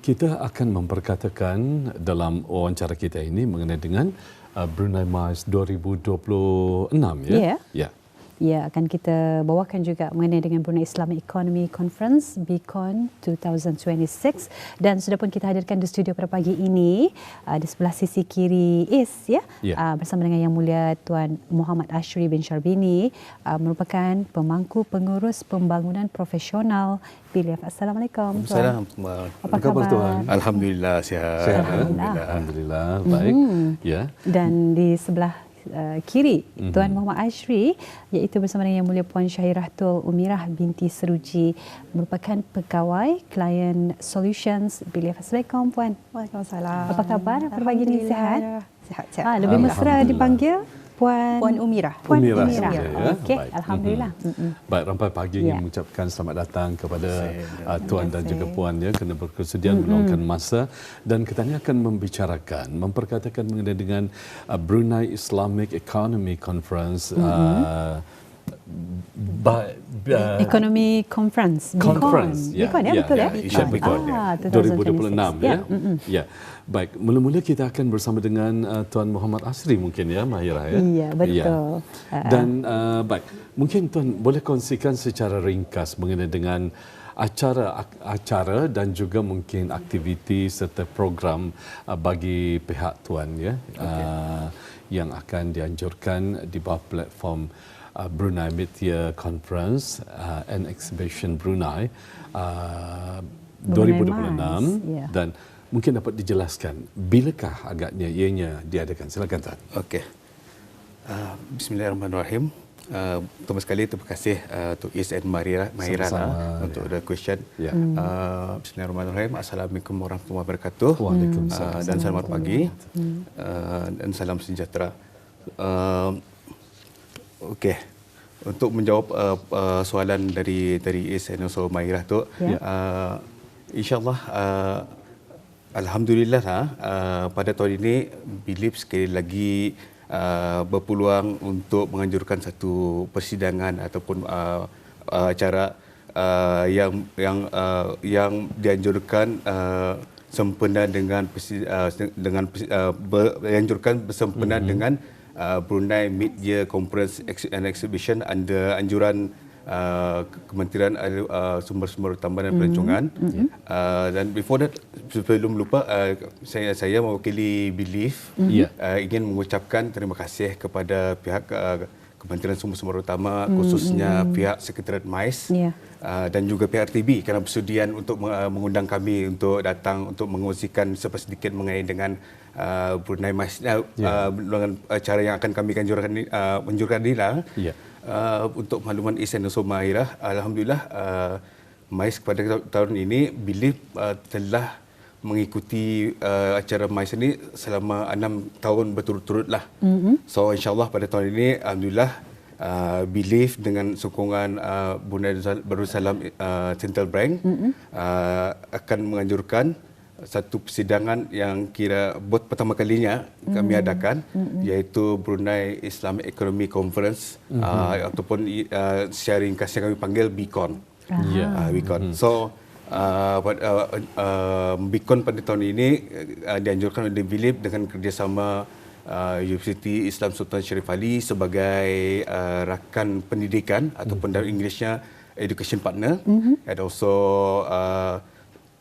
kita akan memperkatakan dalam wawancara kita ini mengenai dengan Brunei MICE 2026 ya. Ya. Ya. Ya, akan kita bawakan juga mengenai dengan Brunei Islamic Economy Conference BICON 2026, dan sudah pun kita hadirkan di studio pada pagi ini di sebelah sisi kiri Is ya, bersama dengan Yang Mulia Tuan Muhammad Ashri bin Sharbini, merupakan pemangku pengurus pembangunan profesional PILIF. Assalamualaikum Tuan. Assalamualaikum. Apa khabar Tuan? Alhamdulillah sihat. Alhamdulillah. Baik. Ya. Dan di sebelah kiri Tuan Muhammad Ashri, iaitu bersama dengan Yang Mulia Puan Syahiratul Umirah binti Seruji, merupakan pegawai Client Solutions PILIF. Assalamualaikum Puan. Waalaikumsalam. Apa khabar pada pagi ini? Sihat? Sihat. Lebih mesra dipanggil Puan Umirah. Puan Umirah Umirah. saja, ya. Okey, Baik. alhamdulillah. Baik, rampai pagi ingin mengucapkan selamat datang kepada Tuan dan juga Puan ya, kerana berkesudian meluangkan masa, dan kita ini akan memperkatakan mengenai dengan Brunei Islamic Economy Conference. Economy Conference. BICON ya, betul ya? Insya BICON 2026 ya. Ya. Baik, mula-mula kita akan bersama dengan Tuan Muhammad Ashri mungkin ya, Mahira ya. Ya, betul. Dan baik, mungkin Tuan boleh kongsikan secara ringkas mengenai dengan acara dan juga mungkin aktiviti serta program bagi pihak Tuan ya, yang akan dianjurkan di bawah platform Brunei Mid-Year Conference and Exhibition Brunei 2026 dan mungkin dapat dijelaskan bilakah agaknya ianya diadakan. Silakan Tuan. Okey. Bismillahirrahmanirrahim. Pertama sekali terima kasih to Is and Mahira untuk the question. Bismillahirrahmanirrahim. Assalamualaikum warahmatullahi wabarakatuh. Waalaikumsalam. Dan selamat pagi dan salam sejahtera. Okey. Untuk menjawab soalan dari Is and also Mahira tu, insya-Allah alhamdulillah pada tahun ini BILIF sekali lagi berpeluang untuk menganjurkan satu persidangan ataupun acara yang dianjurkan sempena dengan dianjurkan bersempena dengan Brunei Mid-Year Conference and Exhibition under anjuran Kementerian Sumber-Sumber Tambang dan Pelancongan. Dan before that, sebelum lupa, saya mewakili BILIF ingin mengucapkan terima kasih kepada pihak Kementerian Sumber-Sumber Utama, khususnya pihak Sekretariat MICE dan juga pihak RTB kerana bersedia untuk mengundang kami untuk datang untuk mengongsikan sedikit mengenai dengan Brunei MICE dengan cara yang akan kami anjurkan ini lah. Untuk makluman Is and also Mahira, alhamdulillah MICE pada tahun ini BILIF telah mengikuti acara MICE ini selama 6 tahun berturut-turut lah. So insyaAllah pada tahun ini alhamdulillah BILIF dengan sokongan Brunei Darussalam Central Bank akan menganjurkan satu persidangan yang kira buat pertama kalinya kami adakan, iaitu Brunei Islamic Economy Conference ataupun secara ringkasnya kami panggil BICON. BICON. So BICON pada tahun ini dianjurkan oleh BILIF dengan kerjasama Universiti Islam Sultan Sharif Ali sebagai rakan pendidikan ataupun dalam Englishnya education partner, and also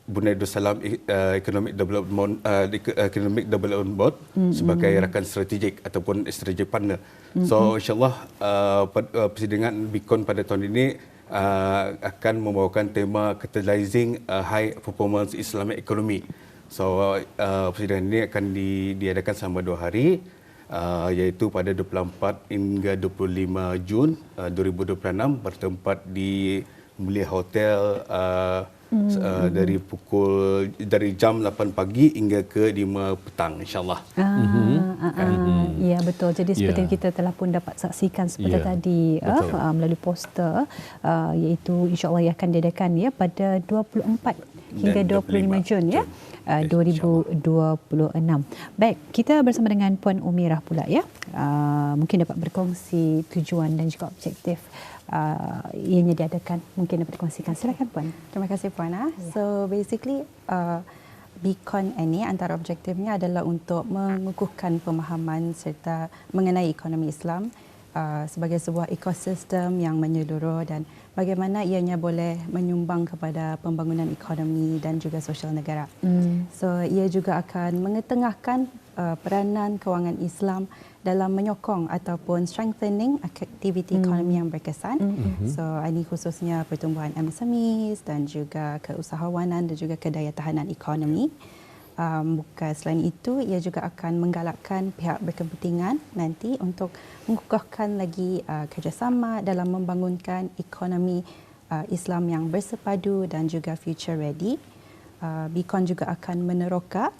Brunei Darussalam Economic Development Board sebagai rakan strategik ataupun strategic partner. So insyaAllah persidangan BICON pada tahun ini akan membawakan tema Catalyzing High Performance Islamic Economy. So persidangan ini akan diadakan selama 2 hari, iaitu pada 24 hingga 25 Jun 2026 bertempat di Mulia Hotel dari jam 8 pagi hingga ke 5 petang insya-Allah. Ya, betul. Jadi seperti yang kita telah pun dapat saksikan seperti tadi melalui poster, iaitu insya-Allah ia akan diadakan ya pada 24 hingga 25 Jun ya. 2026. Baik, kita bersama dengan Puan Umirah pula ya. Mungkin dapat berkongsi tujuan dan juga objektif ianya diadakan. Mungkin dapat dikongsikan. Silakan Puan. Terima kasih Puan. So basically Beacon ini antara objektifnya adalah untuk mengukuhkan pemahaman serta mengenai ekonomi Islam sebagai sebuah ekosistem yang menyeluruh dan bagaimana ianya boleh menyumbang kepada pembangunan ekonomi dan juga sosial negara. So ia juga akan mengetengahkan peranan kewangan Islam dalam menyokong ataupun strengthening aktiviti ekonomi yang berkesan. So ini khususnya pertumbuhan MSMEs dan juga keusahawanan dan juga kedayatahanan ekonomi. Bukan selain itu, ia juga akan menggalakkan pihak berkepentingan nanti untuk mengukuhkan lagi kerjasama dalam membangunkan ekonomi Islam yang bersepadu dan juga future ready. Beacon juga akan meneroka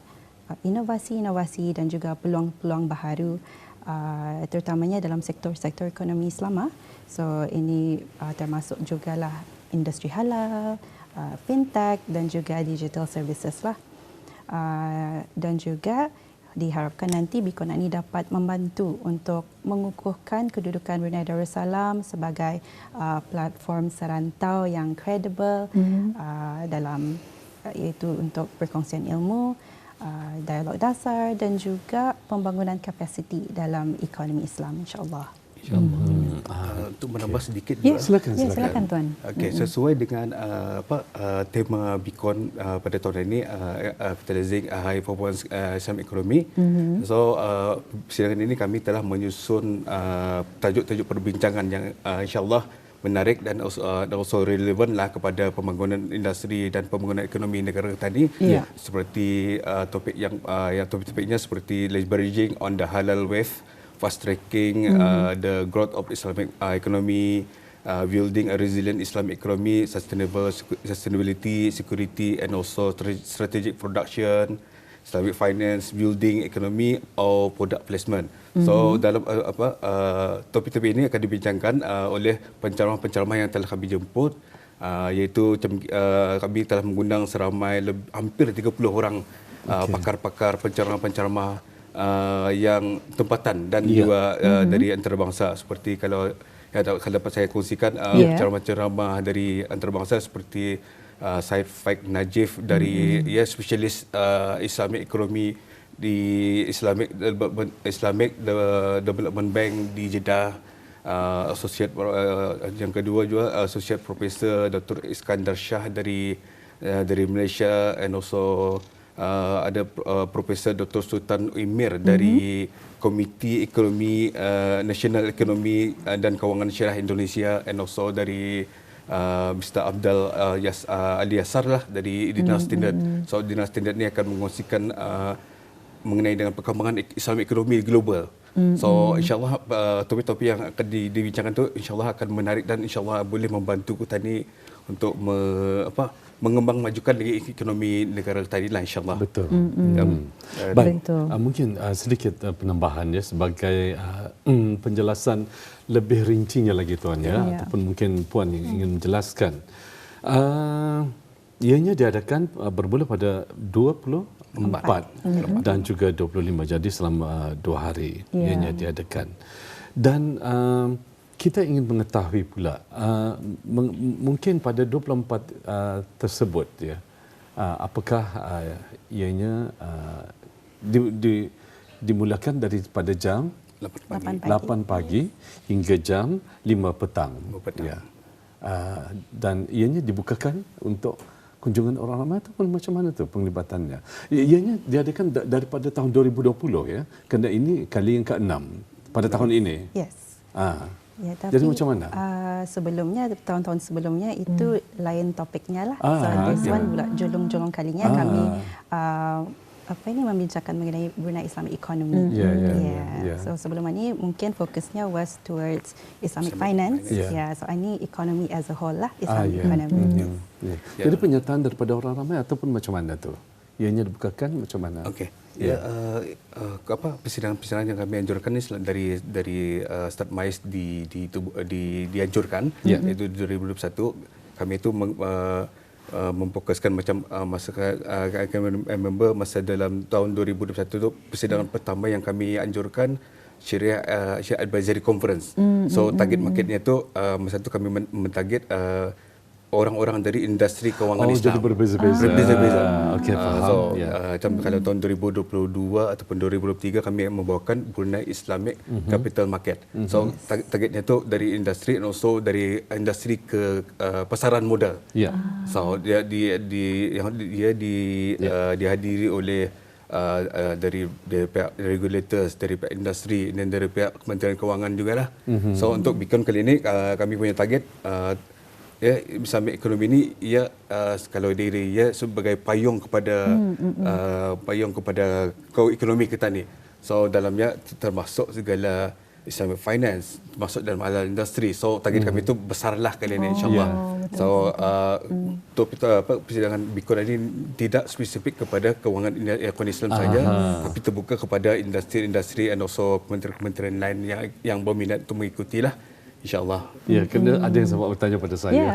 inovasi-inovasi dan juga peluang-peluang baharu terutamanya dalam sektor-sektor ekonomi Islam. So ini termasuk jugalah industri halal, fintech dan juga digital services lah. Dan juga diharapkan nanti Beacon ini dapat membantu untuk mengukuhkan kedudukan Brunei Darussalam sebagai platform serantau yang kredibel dalam iaitu untuk perkongsian ilmu, dialog dasar dan juga pembangunan kapasiti dalam ekonomi Islam, insya-Allah. Untuk menambah sedikit Silakan Tuan. Okey, sesuai dengan tema Beacon pada tahun ini, Capitalizing High Performance Islam Economy. So persidangan ini kami telah menyusun tajuk-tajuk perbincangan yang insya-Allah menarik dan also relevan lah kepada pembangunan industri dan pembangunan ekonomi negara tadi. Seperti topik yang topik-topiknya seperti leveraging on the halal wave, fast tracking the growth of Islamic economy, building a resilient Islamic economy, sustainability, security and also strategic production, Islamic finance, building economy or product placement. So dalam topik-topik ini akan dibincangkan oleh penceramah-penceramah yang telah kami jemput, iaitu kami telah mengundang seramai hampir 30 orang pakar-pakar penceramah-penceramah yang tempatan dan juga dari antarabangsa, seperti kalau dapat saya kongsikan penceramah-penceramah dari antarabangsa seperti Syed Faik Najif dari spesialis Islamic Economy di Islamic Development Bank di Jeddah, yang kedua juga Associate Professor Dr. Iskandar Shah dari Malaysia, and also ada Profesor Dr. Sultan Uimir dari Komiti Ekonomi Nasional Ekonomi dan Kewangan Syariah Indonesia, and also dari Mr. Abdul Ali Yasar lah dari Dinas Standard. So Dinas Standard ni akan mengongsikan mengenai dengan perkembangan Islamic ekonomi global. So insyaAllah topik-topik yang akan dibincangkan tu insyaAllah akan menarik dan insyaAllah boleh membantu kita ni untuk mengembang majukan lagi ekonomi negara tadi lah, insyaAllah. Betul. Baik, mungkin sedikit penambahan ya sebagai penjelasan lebih rincinya lagi Tuan ya, ataupun mungkin Puan yang ingin menjelaskan. Ianya diadakan bermula pada 24 dan juga 25, jadi selama 2 hari ianya diadakan. Dan kita ingin mengetahui pula mungkin pada 24 tersebut ya, apakah ianya dimulakan daripada jam 8 pagi hingga jam 5 petang. Ya. Dan ianya dibukakan untuk kunjungan orang ramai ataupun macam mana tu penglibatannya? Ianya diadakan daripada tahun 2020 ya. Kerana ini kali yang ke-6 pada tahun ini. Yes. Ya, tapi jadi macam mana? Sebelumnya, tahun-tahun sebelumnya itu lain topiknya lah. So this one pula jolong-jolong kalinya kami membincangkan mengenai Brunei Islamic Economy. So sebelum ini mungkin fokusnya was towards Islamic finance. So ini economy as a whole lah, Islamic economy. Jadi penyataan daripada orang ramai ataupun macam mana tu? Ianya dibukakan macam mana? Okey. Persidangan-persidangan yang kami anjurkan ni dari Start MAIS dianjurkan, iaitu 2021. Kami itu memfokuskan macam masa member masa dalam tahun 2021 tu persidangan pertama yang kami anjurkan Syariah Advisory Conference. So target marketnya tu masa tu kami mentarget orang-orang dari industri kewangan Oh, Islam. jadi berbeza-beza. Berbeza-beza. Okey, faham. So, Ya. macam kalau tahun 2022 ataupun 2023 kami membawakan Brunei Islamic Capital Market. So, targetnya tu dari industri dan also dari industri ke pasaran modal. Ya. So, dihadiri oleh dari pihak regulators, dari pihak industri dan dari pihak Kementerian Kewangan jugalah. So, untuk Beacon kali ini kami punya target Islamic ekonomi ini kalau diri sebagai payung kepada ekonomi kita ni. So dalamnya termasuk segala Islamic finance, termasuk dalam halal industri. So target kami itu besarlah kali ini insya-Allah. So untuk persidangan Beacon ini tidak spesifik kepada kewangan ekonomi Islam saja, tapi terbuka kepada industri-industri dan also kementerian-kementerian lain yang berminat untuk mengikutilah. InsyaAllah. Ya, kena ada yang sempat bertanya pada saya.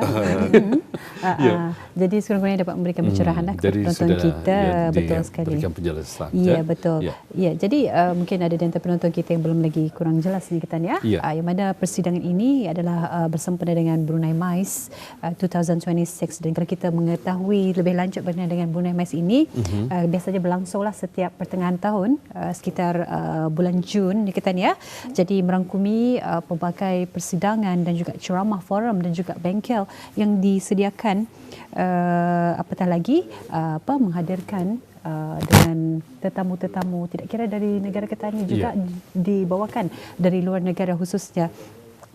Ya. Jadi sekurang-kurangnya dapat memberikan pencerahan lah kepada penonton kita. Betul sekali. Berikan penjelasan. Ya, betul. Ya, jadi mungkin ada di antara penonton kita yang belum lagi kurang jelas ni kita ni yang mana persidangan ini adalah bersempena dengan Brunei MICE 2026, dan kalau kita mengetahui lebih lanjut berkenaan dengan Brunei MICE ini, biasanya berlangsunglah setiap pertengahan tahun sekitar bulan Jun ni kita ni Jadi merangkumi pelbagai persidangan dan juga ceramah, forum dan juga bengkel yang disediakan, apatah lagi menghadirkan dengan tetamu-tetamu tidak kira dari negara kita ni juga dibawakan dari luar negara, khususnya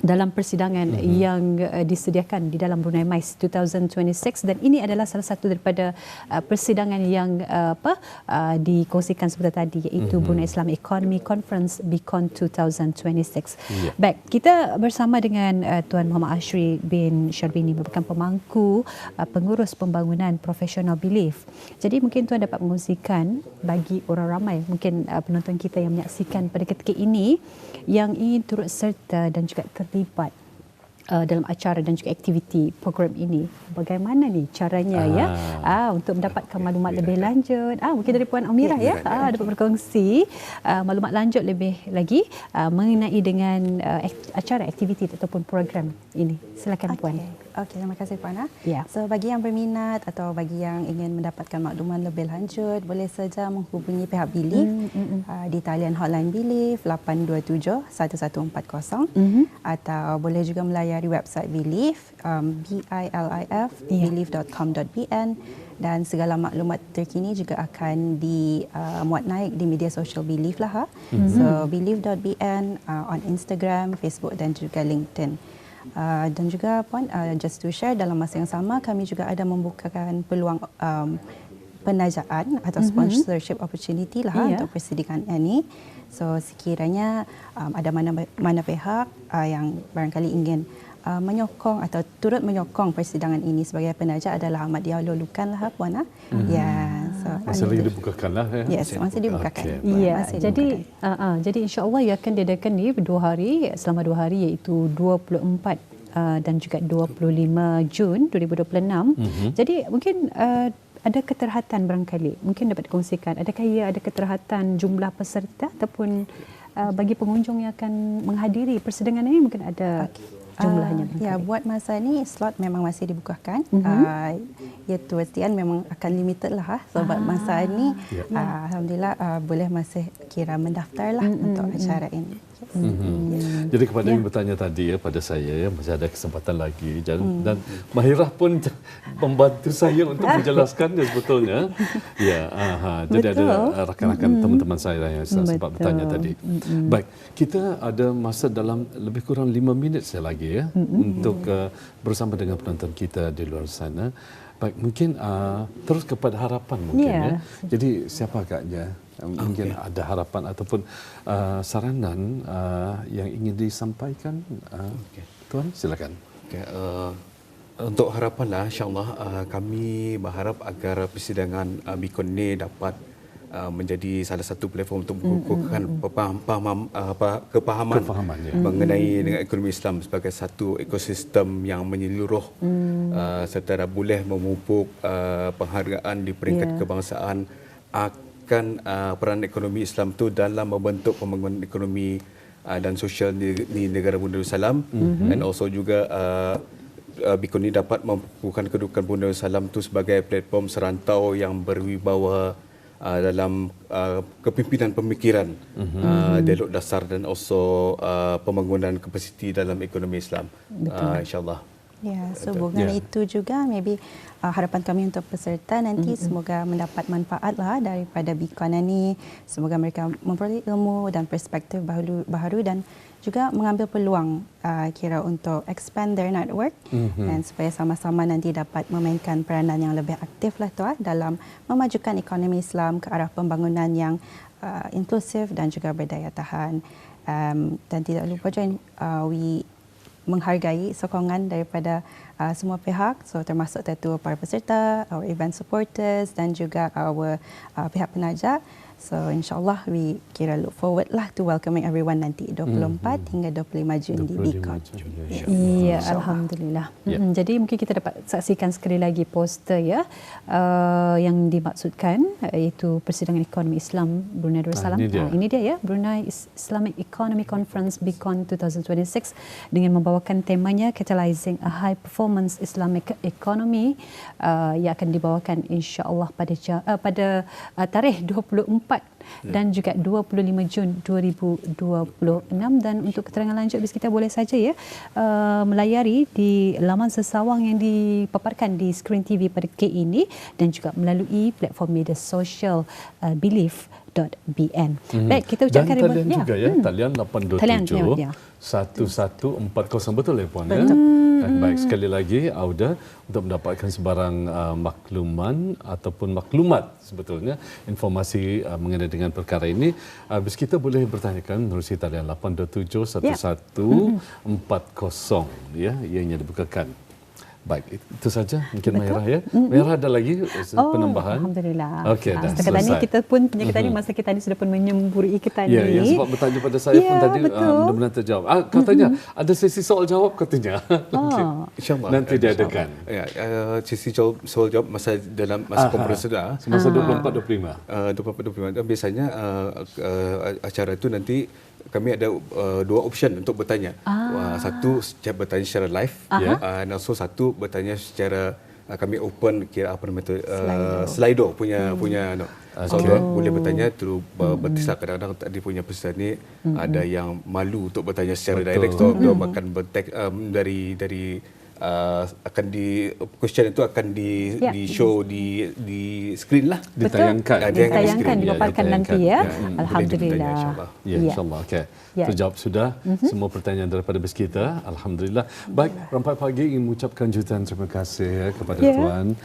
dalam persidangan yang disediakan di dalam Brunei MICE 2026, dan ini adalah salah satu daripada persidangan yang dikongsikan seperti tadi, iaitu Brunei Islamic Economy Conference Beacon 2026. Baik, kita bersama dengan Tuan Muhammad Ashri bin Syarbini, merupakan pemangku pengurus pembangunan profesional Belief. Jadi mungkin Tuan dapat mengongsikan bagi orang ramai, mungkin penonton kita yang menyaksikan pada ketika ini yang ingin turut serta dan juga terlibat dalam acara dan juga aktiviti program ini. Bagaimana ni caranya untuk mendapatkan maklumat lebih lanjut? Mungkin dari Puan Amirah dapat berkongsi maklumat lanjut lebih lagi mengenai dengan acara aktiviti ataupun program ini. Silakan Puan. Okey, terima kasih Puan. Ya. So bagi yang berminat atau bagi yang ingin mendapatkan makluman lebih lanjut, boleh saja menghubungi pihak Belief di talian hotline Belief 827 1140 atau boleh juga melayari website Belief BILIF belief.com.bn, dan segala maklumat terkini juga akan dimuat naik di media sosial Belief lah. So belief.bn on Instagram, Facebook dan juga LinkedIn. Dan juga Puan, just to share, dalam masa yang sama kami juga ada membukakan peluang penajaan atau sponsorship opportunity lah untuk persidangan ini. So sekiranya ada mana pihak yang barangkali ingin menyokong atau turut menyokong persidangan ini sebagai penaja, adalah amat dialu-alukan lah Puan. Masih lagi dibukakan lah. Yes, masih dibukakan. Ya, jadi insya-Allah ia akan diadakan ni 2 hari, selama 2 hari, iaitu 24 dan juga 25 Jun 2026. Jadi mungkin ada keterhatan barangkali, mungkin dapat dikongsikan, adakah ia ada keterhatan jumlah peserta ataupun bagi pengunjung yang akan menghadiri persidangan ini, mungkin ada jumlahnya? Ya, buat masa ni slot memang masih dibukakan. Ya, towards the end memang akan limited lah. Sebab masa ni alhamdulillah boleh masih kira mendaftar lah untuk acara ini. Jadi kepada yang bertanya tadi pada saya, masih ada kesempatan lagi, dan Mahirah pun membantu saya untuk menjelaskannya sebetulnya. Jadi ada rakan-rakan teman-teman saya yang sempat bertanya tadi. Baik, kita ada masa dalam lebih kurang 5 minit saya lagi untuk bersama dengan penonton kita di luar sana. Baik, mungkin terus kepada harapan mungkin Jadi siapa agaknya mungkin ada harapan ataupun saranan yang ingin disampaikan? Tuan, silakan. Untuk harapan lah, insyaAllah kami berharap agar persidangan Beacon ni dapat menjadi salah satu platform untuk mengukuhkan kepahaman mengenai dengan ekonomi Islam sebagai satu ekosistem yang menyeluruh, serta boleh memupuk penghargaan di peringkat kebangsaan akan peran ekonomi Islam tu dalam membentuk pembangunan ekonomi dan sosial di negara Brunei Darussalam, dan also juga Bikon ini dapat memperkukuhkan kedudukan Brunei Darussalam itu sebagai platform serantau yang berwibawa dalam kepimpinan pemikiran, dialog dasar dan also pembangunan kapasiti dalam ekonomi Islam. InsyaAllah. Ya, so dengan itu juga maybe harapan kami untuk peserta nanti semoga mendapat manfaat lah daripada Bikon ini. Semoga mereka memperoleh ilmu dan perspektif baru dan juga mengambil peluang kira untuk expand their network dan supaya sama-sama nanti dapat memainkan peranan yang lebih aktif lah tu dalam memajukan ekonomi Islam ke arah pembangunan yang inklusif dan juga berdaya tahan. Dan tidak lupa juga we menghargai sokongan daripada semua pihak, so termasuk tentu para peserta, our event supporters dan juga our pihak penaja. So insyaAllah we kira look forward lah to welcoming everyone nanti 24 hingga 25 Jun di Bikon. Ya, Alhamdulillah. Jadi mungkin kita dapat saksikan sekali lagi poster ya yang dimaksudkan iaitu Persidangan Ekonomi Islam Brunei Darussalam. Ini dia ya, Brunei Islamic Economy Conference Bikon 2026 dengan membawakan temanya Catalyzing a High Performance Islamic Economy yang akan dibawakan insya-Allah pada tarikh 24 dan juga 25 Jun 2026. Dan untuk keterangan lanjut kita boleh saja ya melayari di laman sesawang yang dipaparkan di skrin TV pada K ini dan juga melalui platform media sosial belief.bn. Baik, kita ucapkan dan talian juga ya, talian 827 1140, betul ya puan ya? Baik, sekali lagi Auda untuk mendapatkan sebarang makluman ataupun maklumat sebetulnya informasi mengenai dengan perkara ini, kita boleh bertanyakan menerusi talian 827 1140 ya, ianya dibukakan. Baik, itu saja mungkin Mairah ya. Mairah ada lagi penambahan? Alhamdulillah. Okey, dah setakat selesai. Ini kita pun kita ni masa kita ni sudah pun menyemburi kita ni. Ya, sebab bertanya pada saya pun tadi benar-benar terjawab. Katanya ada sesi soal jawab katanya. InsyaAllah. Nanti diadakan. Ya, sesi soal jawab dalam masa konferensi dah. Semasa 24-25. 24-25. Dan biasanya acara itu nanti kami ada dua option untuk bertanya. Satu bertanya secara live, dan also satu bertanya secara kami open kira apa nama tu Slido punya so boleh bertanya terus bertisap. Kadang-kadang tadi punya peserta ni ada yang malu untuk bertanya secara direct, so dia akan dari akan question itu akan di show di screen lah, ditayangkan dipaparkan nanti ya. Alhamdulillah. Ya, insyaallah. Okey. Terjawab sudah semua pertanyaan daripada bes kita. Alhamdulillah. Baik, Rampai Pagi ingin mengucapkan jutaan terima kasih kepada Tuan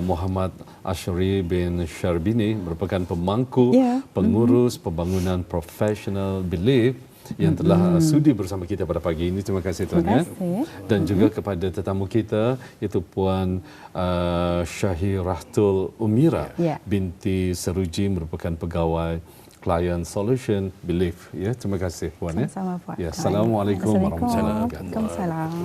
Muhammad Ashari bin Syarbini, merupakan pemangku pengurus pembangunan profesional Belief yang telah sudi bersama kita pada pagi ini. Terima kasih Tuan ya. Dan juga kepada tetamu kita iaitu Puan Syahiratul Umira binti Seruji, merupakan pegawai Client Solution Belief ya. Terima kasih Puan ya. Sama-sama Puan. Ya, Assalamualaikum warahmatullahi wabarakatuh. Waalaikumsalam.